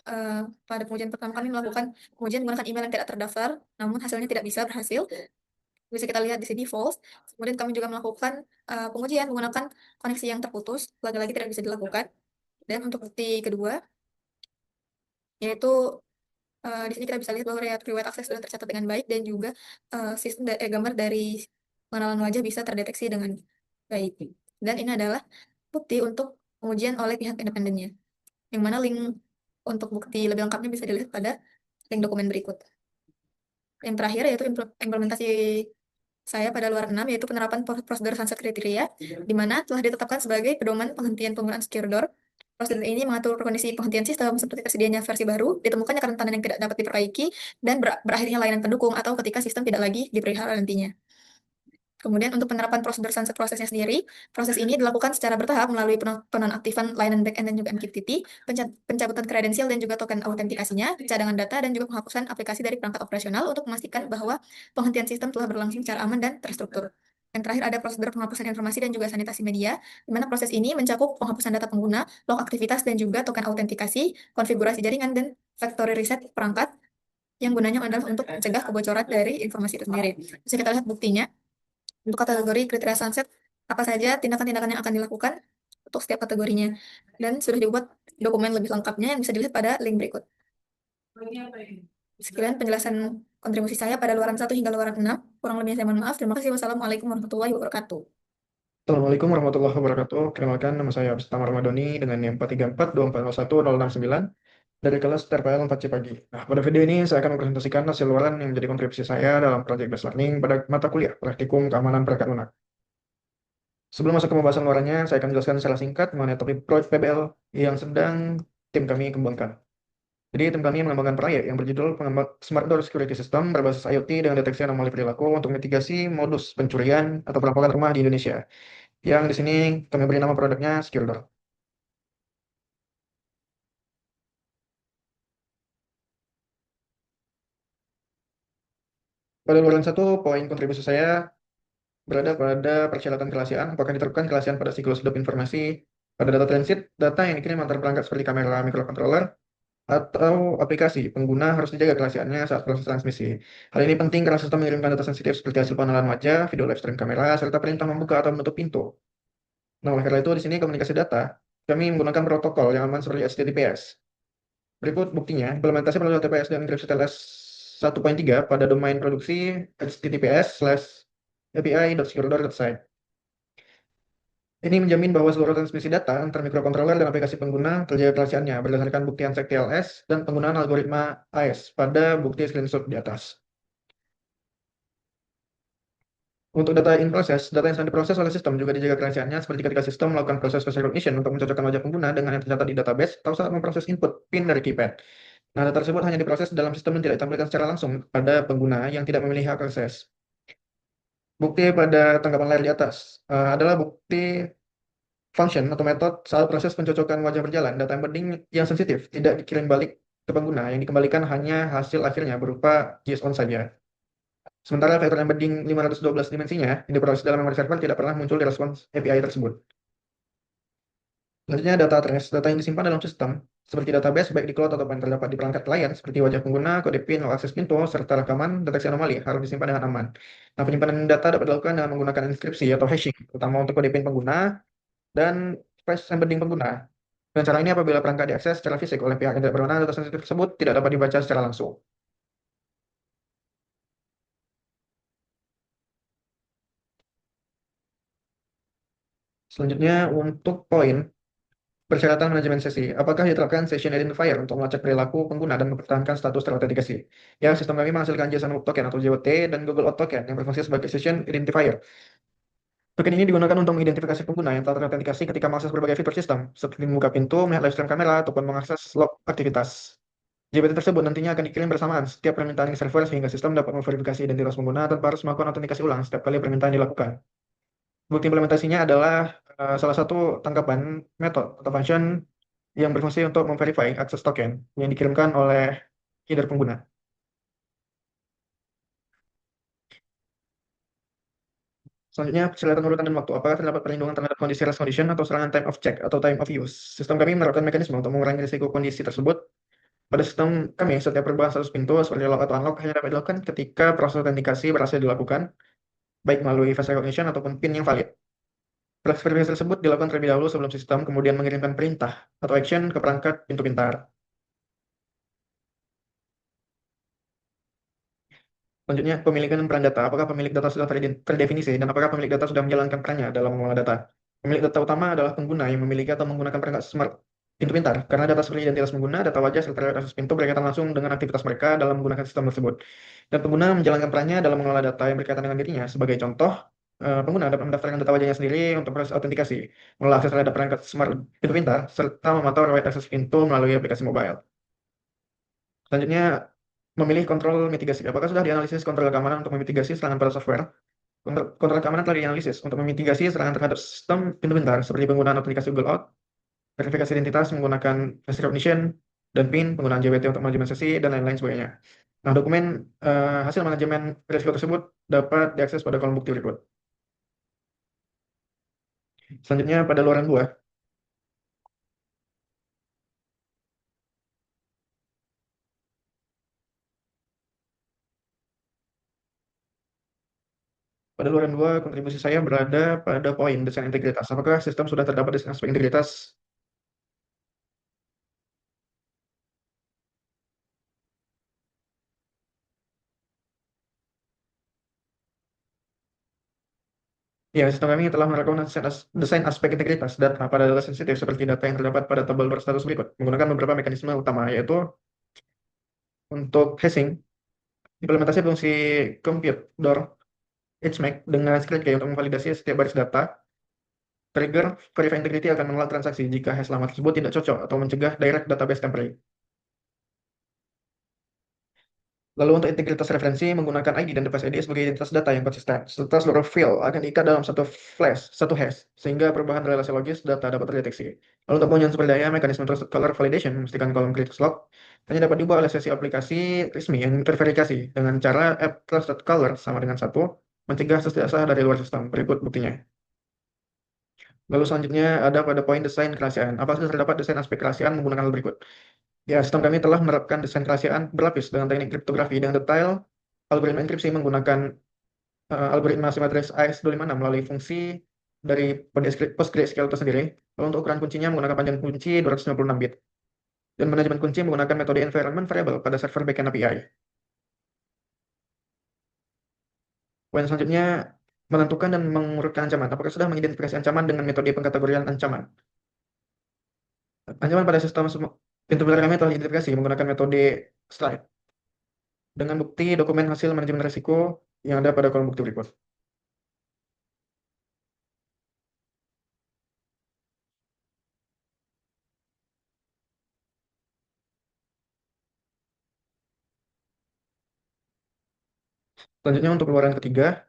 pada pengujian pertama kami melakukan pengujian menggunakan email yang tidak terdaftar, namun hasilnya tidak bisa berhasil. Bisa kita lihat di sini false. Kemudian kami juga melakukan pengujian menggunakan koneksi yang terputus, lagi-lagi tidak bisa dilakukan. Dan untuk bukti kedua, yaitu di sini kita bisa lihat bahwa riwayat akses sudah tercatat dengan baik dan juga gambar dari pengenalan wajah bisa terdeteksi dengan baik. Dan ini adalah bukti untuk pengujian oleh pihak independennya, yang mana link untuk bukti lebih lengkapnya bisa dilihat pada link dokumen berikut. Yang terakhir yaitu implementasi saya pada luar 6, yaitu penerapan prosedur sunset kriteria, di mana telah ditetapkan sebagai pedoman penghentian penggunaan secure door. Prosedur ini mengatur kondisi penghentian sistem seperti tersedianya versi baru, ditemukannya kerentanan yang tidak dapat diperbaiki, dan berakhirnya layanan pendukung atau ketika sistem tidak lagi dipelihara nantinya. Kemudian untuk penerapan prosedur sunset prosesnya sendiri, proses ini dilakukan secara bertahap melalui penonaktifan layanan backend dan juga MQTT, pencabutan kredensial dan juga token autentikasinya, cadangan data, dan juga penghapusan aplikasi dari perangkat operasional untuk memastikan bahwa penghentian sistem telah berlangsung secara aman dan terstruktur. Yang terakhir ada prosedur penghapusan informasi dan juga sanitasi media, di mana proses ini mencakup penghapusan data pengguna, log aktivitas, dan juga token autentikasi, konfigurasi jaringan, dan factory reset perangkat, yang gunanya adalah untuk mencegah kebocoran dari informasi itu sendiri. Bisa kita lihat buktinya. Untuk kategori kriteria sunset, apa saja tindakan-tindakan yang akan dilakukan untuk setiap kategorinya. Dan sudah dibuat dokumen lebih lengkapnya yang bisa dilihat pada link berikut. Sekian penjelasan kontribusi saya pada luaran 1 hingga luaran 6. Kurang lebihnya saya mohon maaf. Terima kasih. Wassalamualaikum warahmatullahi wabarakatuh. Assalamualaikum warahmatullahi wabarakatuh. Perkenalkan, nama saya Abstama Ramadhani dengan NIM 4342401 dari kelas TRPL 4C pagi. Nah, pada video ini saya akan mempresentasikan hasil luaran yang menjadi kontribusi saya dalam project based learning pada mata kuliah praktikum keamanan perangkat lunak. Sebelum masuk ke pembahasan luarannya, saya akan menjelaskan secara singkat mengenai topik proyek PBL yang sedang tim kami kembangkan. Jadi tim kami mengembangkan proyek yang berjudul Smart Door Security System berbasis IoT dengan deteksi anomali perilaku untuk mitigasi modus pencurian atau perampokan rumah di Indonesia. Yang di sini kami beri nama produknya Secure Door. Pada luaran 1, poin kontribusi saya berada pada persyaratan kerahasiaan. Apakah diterapkan kerahasiaan pada siklus hidup informasi, pada data transit, data yang dikirim antar perangkat seperti kamera, microcontroller, atau aplikasi. Pengguna harus dijaga kerahasiaannya saat proses transmisi. Hal ini penting karena sistem mengirimkan data sensitif seperti hasil pengenalan wajah, video live stream kamera, serta perintah membuka atau menutup pintu. Nah, oleh karena itu di sini komunikasi data, kami menggunakan protokol yang aman seperti HTTPS. Berikut buktinya, implementasi melalui HTTPS dan enkripsi TLS 1.3 pada domain produksi https://api.securedoor.site. Ini menjamin bahwa seluruh transmisi data antar mikrokontroler dan aplikasi pengguna terjaga kerahasiaannya berdasarkan bukti Handshake TLS dan penggunaan algoritma AES pada bukti screenshot di atas. Untuk data in process, data yang sedang diproses oleh sistem juga dijaga kerahasiaannya seperti ketika sistem melakukan proses face recognition untuk mencocokkan wajah pengguna dengan yang tercatat di database atau saat memproses input PIN dari keypad. Nah, data tersebut hanya diproses dalam sistem dan tidak ditampilkan secara langsung pada pengguna yang tidak memiliki hak akses. Bukti pada tanggapan layar di atas adalah bukti function atau metode saat proses pencocokan wajah berjalan. Data embedding yang sensitif tidak dikirim balik ke pengguna, yang dikembalikan hanya hasil akhirnya berupa JSON saja. Sementara vektor embedding 512 dimensinya yang diproses dalam memory server tidak pernah muncul di respons API tersebut. Selanjutnya data trace, data yang disimpan dalam sistem seperti database baik di cloud ataupun terdapat di perangkat klien seperti wajah pengguna, kode PIN, atau akses pintu, serta rekaman deteksi anomali harus disimpan dengan aman. Nah, penyimpanan data dapat dilakukan dengan menggunakan inskripsi atau hashing, terutama untuk kode PIN pengguna dan phrase embedding pengguna. Dan cara ini apabila perangkat diakses secara fisik oleh pihak yang tidak berwenang, data sensitif tersebut tidak dapat dibaca secara langsung. Selanjutnya untuk poin persyaratan manajemen sesi. Apakah diterapkan session identifier untuk melacak perilaku pengguna dan mempertahankan status terautentikasi? Ya, sistem kami menghasilkan JSON Web Token atau JWT dan Google Auth Token yang berfungsi sebagai session identifier. Token ini digunakan untuk mengidentifikasi pengguna yang telah terautentikasi ketika mengakses berbagai fitur sistem, seperti membuka pintu, melihat live stream kamera, ataupun mengakses log aktivitas. JWT tersebut nantinya akan dikirim bersamaan setiap permintaan ke server sehingga sistem dapat memverifikasi identitas pengguna tanpa harus melakukan autentikasi ulang setiap kali permintaan dilakukan. Bukti implementasinya adalah salah satu tangkapan metode atau function yang berfungsi untuk memverify akses token yang dikirimkan oleh header pengguna. Selanjutnya, persyaratan urutan dan waktu. Apakah terdapat perlindungan terhadap kondisi race condition atau serangan time of check atau time of use? Sistem kami menerapkan mekanisme untuk mengurangi risiko kondisi tersebut. Pada sistem kami, setiap perubahan status pintu seperti lock atau unlock hanya dapat dilakukan ketika proses autentikasi berhasil dilakukan, baik melalui face recognition ataupun PIN yang valid. Proses verifikasi tersebut dilakukan terlebih dahulu sebelum sistem kemudian mengirimkan perintah atau action ke perangkat pintu pintar. Selanjutnya, pemilikan peran data. Apakah pemilik data sudah terdefinisi dan apakah pemilik data sudah menjalankan perannya dalam mengelola data? Pemilik data utama adalah pengguna yang memiliki atau menggunakan perangkat smart pintu pintar. Karena data seperti identitas pengguna, data wajah, serta akses pintu berkaitan langsung dengan aktivitas mereka dalam menggunakan sistem tersebut. Dan pengguna menjalankan perannya dalam mengelola data yang berkaitan dengan dirinya. Sebagai contoh, pengguna dapat mendaftarkan data wajahnya sendiri untuk proses autentikasi, mengelola akses terhadap perangkat smart pintu pintar, serta memantau riwayat akses pintu melalui aplikasi mobile. Selanjutnya, memilih kontrol mitigasi. Apakah sudah dianalisis kontrol keamanan untuk memitigasi serangan pada software? Kontrol keamanan telah dianalisis untuk memitigasi serangan terhadap sistem pintu pintar seperti penggunaan autentikasi Google Auth, verifikasi identitas menggunakan face recognition, dan PIN, penggunaan JWT untuk manajemen sesi, dan lain-lain sebagainya. Nah, dokumen hasil manajemen risiko tersebut dapat diakses pada kolom bukti berikut. Selanjutnya, pada luaran buah. Pada luaran dua, kontribusi saya berada pada poin desain integritas. Apakah sistem sudah terdapat desain aspek integritas? Ya, sistem kami telah menerapkan desain aspek integritas data pada data sensitif seperti data yang terdapat pada tabel berstatus berikut, menggunakan beberapa mekanisme utama, yaitu untuk hashing, implementasi fungsi compute door HMAC dengan script key untuk memvalidasi setiap baris data. Trigger verify integrity akan menolak transaksi jika hash lama tersebut tidak cocok atau mencegah direct database tampering. Lalu untuk integritas referensi, menggunakan ID dan device ID sebagai identitas data yang konsisten, serta seluruh field akan diikat dalam satu flash, satu hash, sehingga perubahan relasi logis data dapat terdeteksi. Lalu untuk pengujian sumber daya, mekanisme trusted color validation memastikan kolom critics log hanya dapat diubah oleh sesi aplikasi resmi yang terverifikasi dengan cara app trusted color sama dengan 1, mencegah akses tidak sah dari luar sistem. Berikut buktinya. Lalu selanjutnya ada pada poin desain kerahasiaan. Apakah sudah terdapat desain aspek kerahasiaan menggunakan hal berikut? Ya, sistem kami telah menerapkan desain kerahasiaan berlapis dengan teknik kriptografi dengan detail, algoritma enkripsi menggunakan algoritma simetris AES256 melalui fungsi dari PostgreSQL itu sendiri. Lalu untuk ukuran kuncinya menggunakan panjang kunci 256 bit. Dan manajemen kunci menggunakan metode environment variable pada server backend API. Poin selanjutnya, menentukan dan mengurutkan ancaman. Apakah sudah mengidentifikasi ancaman dengan metode pengkategorian ancaman? Ancaman pada sistem pintu pintar kami telah diidentifikasi menggunakan metode STRIPE dengan bukti dokumen hasil manajemen risiko yang ada pada kolom bukti berikut. Selanjutnya untuk keluaran ketiga,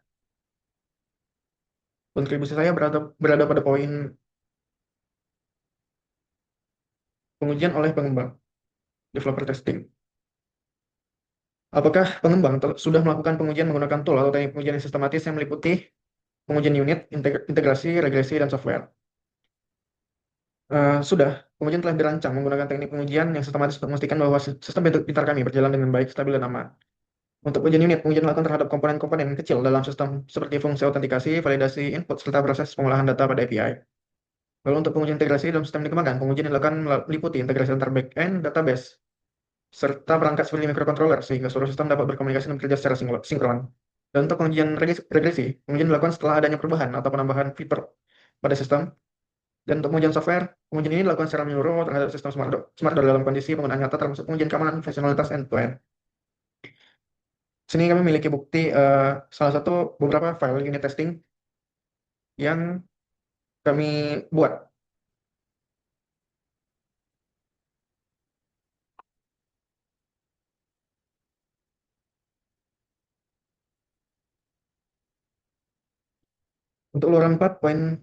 kontribusi saya berada pada poin pengujian oleh pengembang, developer testing. Apakah pengembang sudah melakukan pengujian menggunakan tool atau teknik pengujian yang sistematis yang meliputi pengujian unit, integrasi, regresi, dan software? Sudah, pengujian telah dirancang menggunakan teknik pengujian yang sistematis untuk memastikan bahwa sistem pintar kami berjalan dengan baik, stabil, dan aman. Untuk pengujian unit, pengujian dilakukan terhadap komponen-komponen kecil dalam sistem seperti fungsi autentikasi, validasi input, serta proses pengolahan data pada API. Lalu untuk pengujian integrasi dalam sistem dikembangkan, pengujian dilakukan meliputi integrasi antar back-end database, serta perangkat seperti microcontroller, sehingga seluruh sistem dapat berkomunikasi dan bekerja secara sinkron. Dan untuk pengujian regresi, pengujian dilakukan setelah adanya perubahan atau penambahan fitur pada sistem. Dan untuk pengujian software, pengujian ini dilakukan secara menyeluruh terhadap sistem SmartDoor dalam kondisi penggunaan nyata termasuk pengujian keamanan fungsionalitas end-to-end. Sini kami memiliki bukti salah satu beberapa file unit testing yang kami buat. Untuk luaran 4, poin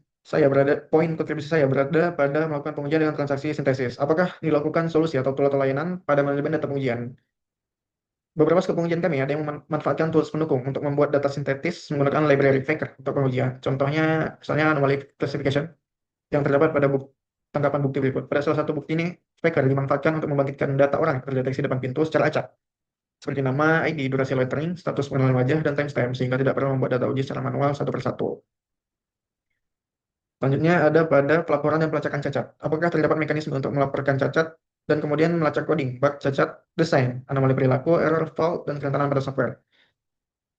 kontribusi saya berada pada melakukan pengujian dengan transaksi sintesis. Apakah dilakukan solusi atau tool layanan pada manajemen data pengujian? Beberapa skop pengujian kami ada yang memanfaatkan tools pendukung untuk membuat data sintetis menggunakan library Faker untuk pengujian. Contohnya, misalnya anomaly classification yang terdapat pada tangkapan bukti berikut. Pada salah satu bukti ini, Faker dimanfaatkan untuk membangkitkan data orang yang terdeteksi depan pintu secara acak, seperti nama, ID, durasi loitering, status pengenalan wajah, dan timestamp, sehingga tidak perlu membuat data uji secara manual satu persatu. Selanjutnya ada pada pelaporan dan pelacakan cacat. Apakah terdapat mekanisme untuk melaporkan cacat dan kemudian melacak coding, bug, cacat, desain, anomali perilaku, error, fault, dan kerentanan pada software?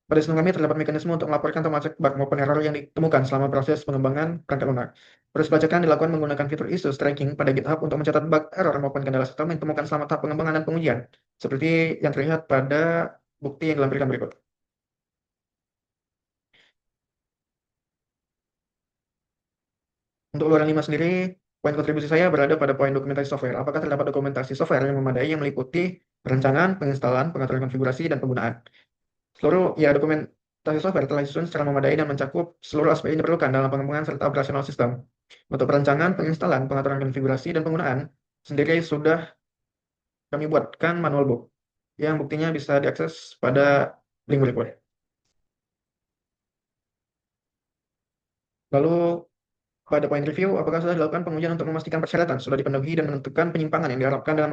Pada sistem kami terdapat mekanisme untuk melaporkan atau melacak bug maupun error yang ditemukan selama proses pengembangan perangkat lunak. Proses pelacakan dilakukan menggunakan fitur issues tracking pada GitHub untuk mencatat bug, error, maupun kendala sistem yang ditemukan selama tahap pengembangan dan pengujian, seperti yang terlihat pada bukti yang dilampirkan berikut. Untuk luaran 5 sendiri, poin kontribusi saya berada pada poin dokumentasi software. Apakah terdapat dokumentasi software yang memadai yang meliputi perencanaan, penginstalan, pengaturan konfigurasi, dan penggunaan? Dokumentasi software telah disusun secara memadai dan mencakup seluruh aspek yang diperlukan dalam pengembangan serta operasional sistem. Untuk perencanaan, penginstalan, pengaturan konfigurasi, dan penggunaan sendiri sudah kami buatkan manual book yang buktinya bisa diakses pada link berikut. Lalu pada poin review, apakah sudah dilakukan pengujian untuk memastikan persyaratan sudah dipenuhi dan menentukan penyimpangan yang diharapkan dalam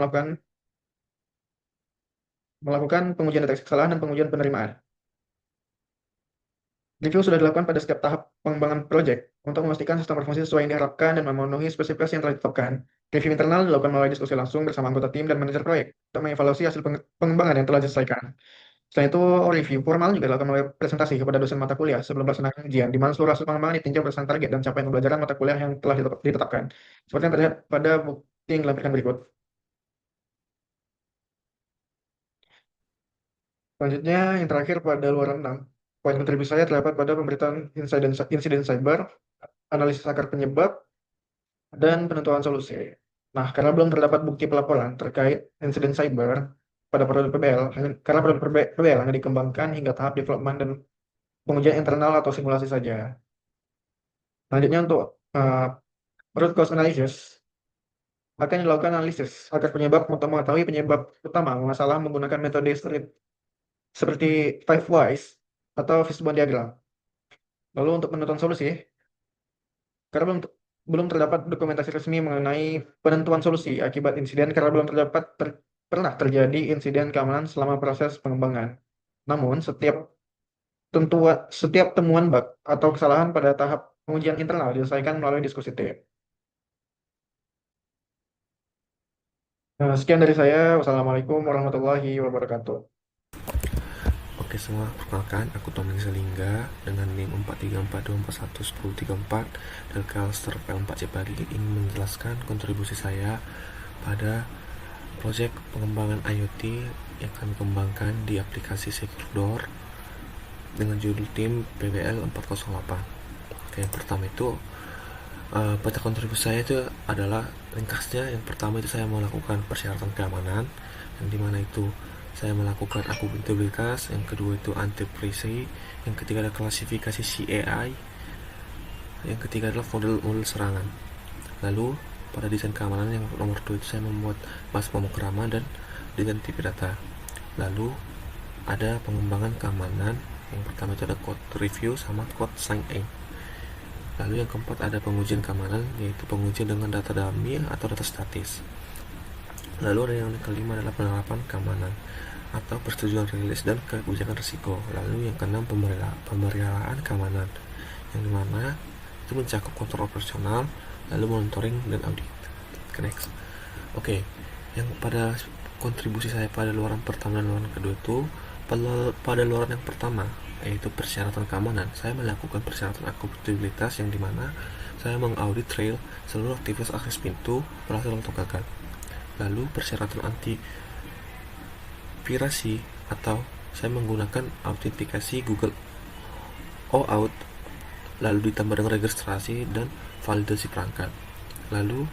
melakukan pengujian deteksi kesalahan dan pengujian penerimaan? Review sudah dilakukan pada setiap tahap pengembangan proyek untuk memastikan sistem berfungsi sesuai yang diharapkan dan memenuhi spesifikasi yang telah ditetapkan. Review internal dilakukan melalui diskusi langsung bersama anggota tim dan manajer proyek untuk mengevaluasi hasil pengembangan yang telah diselesaikan. Selain itu, review formal juga dilakukan melalui presentasi kepada dosen mata kuliah sebelum pelaksanaan ujian, di mana seluruh hasil pengembangan ditinjau berdasarkan target dan capaian pembelajaran mata kuliah yang telah ditetapkan. Seperti yang terlihat pada bukti yang dilampirkan berikut. Selanjutnya, yang terakhir pada luaran 6. Poin kontribusi saya terdapat pada pemberitaan insiden cyber, analisis akar penyebab, dan penentuan solusi. Nah, karena belum terdapat bukti pelaporan terkait insiden cyber pada produk PBL, karena produk PBL hanya dikembangkan hingga tahap development dan pengujian internal atau simulasi saja. Selanjutnya untuk root cause analysis, akan dilakukan analisis akar penyebab untuk mengetahui penyebab utama masalah menggunakan metode seperti 5 whys atau fishbone diagram. Lalu untuk penentuan solusi, karena belum terdapat dokumentasi resmi mengenai penentuan solusi akibat insiden karena belum pernah terjadi insiden keamanan selama proses pengembangan. Namun, setiap temuan bug atau kesalahan pada tahap pengujian internal diselesaikan melalui diskusi tim. Sekian dari saya. Wassalamualaikum warahmatullahi wabarakatuh. Oke semua, perkenalkan aku Tommy Selingga dengan NIM 43424111034 dari cluster P4 Cipagi ingin menjelaskan kontribusi saya pada proyek pengembangan IoT yang kami kembangkan di aplikasi SecureDoor dengan judul tim PBL 408. Oke, yang pertama itu pada kontribusi saya itu adalah ringkasnya. Yang pertama itu saya melakukan persyaratan keamanan, yang dimana itu saya melakukan akuntabilitas, yang kedua itu anti-privacy, yang ketiga adalah klasifikasi CAI, yang ketiga adalah model serangan. Lalu pada desain keamanan yang nomor 2 itu saya membuat bus pemrograman dan desain tipe data. Lalu ada pengembangan keamanan, yang pertama itu ada code review sama code sign in. Lalu yang keempat ada pengujian keamanan, yaitu pengujian dengan data dummy atau data statis. Lalu ada yang kelima adalah penerapan keamanan atau persetujuan rilis dan kebijakan risiko. Lalu yang keenam pemeliharaan keamanan, yang dimana itu mencakup kontrol operasional, lalu monitoring dan audit. Next. Oke, yang pada kontribusi saya pada luaran pertama dan luaran kedua itu pada luaran yang pertama, yaitu persyaratan keamanan, saya melakukan persyaratan akuntabilitas yang dimana saya mengaudit trail seluruh aktivitas akses pintu berhasil atau gagal. Lalu persyaratan anti pirasi atau saya menggunakan autentikasi Google OAuth, lalu ditambah dengan registrasi dan validasi perangkat. Lalu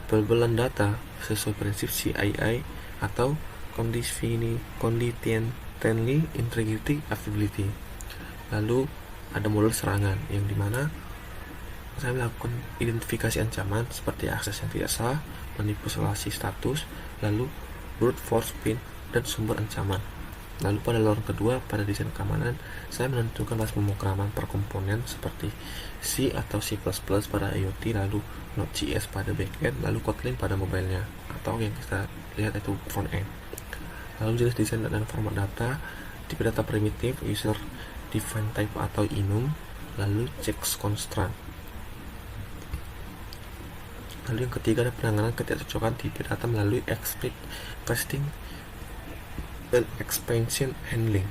pembelan data sesuai prinsip CII atau Conditionally Integrity Availability. Lalu ada model serangan, yang dimana saya melakukan identifikasi ancaman seperti akses yang tidak sah, manipulasi status, lalu brute force pin, dan sumber ancaman. Lalu pada lorong kedua, pada desain keamanan, saya menentukan basis pemrograman per komponen seperti C atau C++ pada IoT, lalu Node.js pada backend, lalu Kotlin pada mobilenya, atau yang kita lihat itu front-end. Lalu jenis desain dan format data, tipe data primitif, user defined type atau enum, lalu checks constraint. Lalu yang ketiga ada penanganan ketidakcocokan tipe data melalui explicit testing dan expansion handling.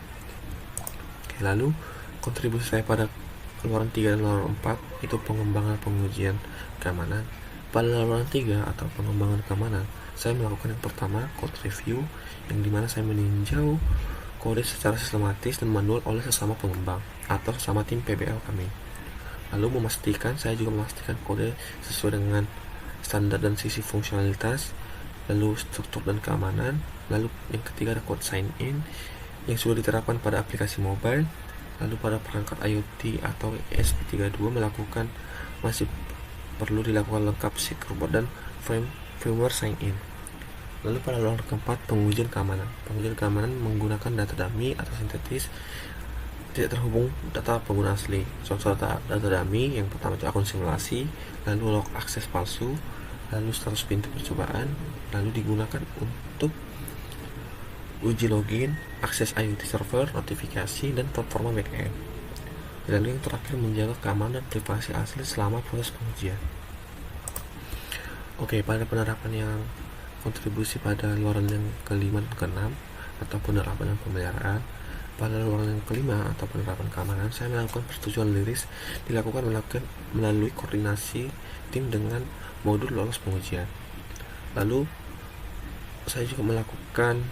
Oke, lalu kontribusi saya pada luaran 3 dan luaran 4 itu pengembangan pengujian keamanan. Pada luaran 3 atau pengembangan keamanan, saya melakukan yang pertama code review, yang dimana saya meninjau kode secara sistematis dan manual oleh sesama pengembang atau sesama tim PBL kami. Lalu saya juga memastikan kode sesuai dengan standar dan sisi fungsionalitas, lalu struktur dan keamanan. Lalu yang ketiga ada code sign in yang sudah diterapkan pada aplikasi mobile. Lalu pada perangkat IoT atau ESP32 masih perlu dilakukan lengkap secure board dan firmware sign in. Lalu pada luaran keempat, pengujian keamanan. Pengujian keamanan menggunakan data dummy atau sintetis tidak terhubung data pengguna asli. Contoh data dummy yang pertama itu akun simulasi, lalu log akses palsu, lalu status pintu percobaan, lalu digunakan untuk uji login, akses IoT server, notifikasi, dan performa backend. Lalu yang terakhir menjaga keamanan dan privasi asli selama proses pengujian. Oke, pada penerapan yang kontribusi pada luaran yang kelima dan keenam atau penerapan dan pemeliharaan, pada luaran yang kelima atau penerapan keamanan, saya melakukan persetujuan liris dilakukan melalui koordinasi tim dengan modul lolos pengujian. Lalu saya juga melakukan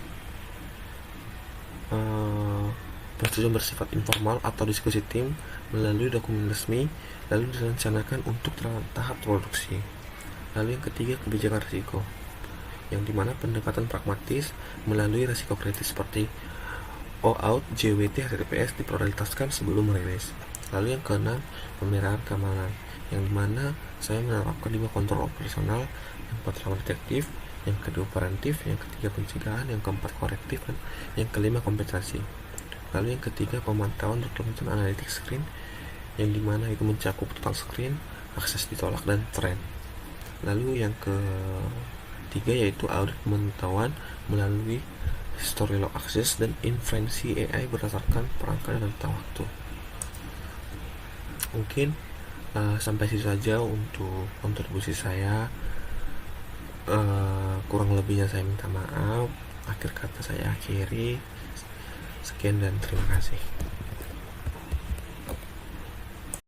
persetujuan bersifat informal atau diskusi tim melalui dokumen resmi, lalu direncanakan untuk tahap produksi. Lalu yang ketiga, kebijakan risiko, yang dimana pendekatan pragmatis melalui risiko kritis seperti OAuth, JWT, HTTPS diprioritaskan sebelum merilis. Lalu yang keenam, pemeliharaan keamanan, yang dimana saya menerapkan 5 kontrol operasional, yang pertama detektif, yang kedua preventif, yang ketiga pencegahan, yang keempat korektif, dan yang kelima kompensasi. Lalu yang ketiga, pemantauan dokumen analytics screen, yang dimana itu mencakup total screen, akses ditolak, dan trend. Lalu yang ketiga yaitu audit pemantauan melalui history log access dan inferensi AI berdasarkan perangkat dan rentang waktu. Mungkin sampai situ saja untuk kontribusi saya. Kurang lebihnya saya minta maaf. Akhir kata saya akhiri. Sekian dan terima kasih.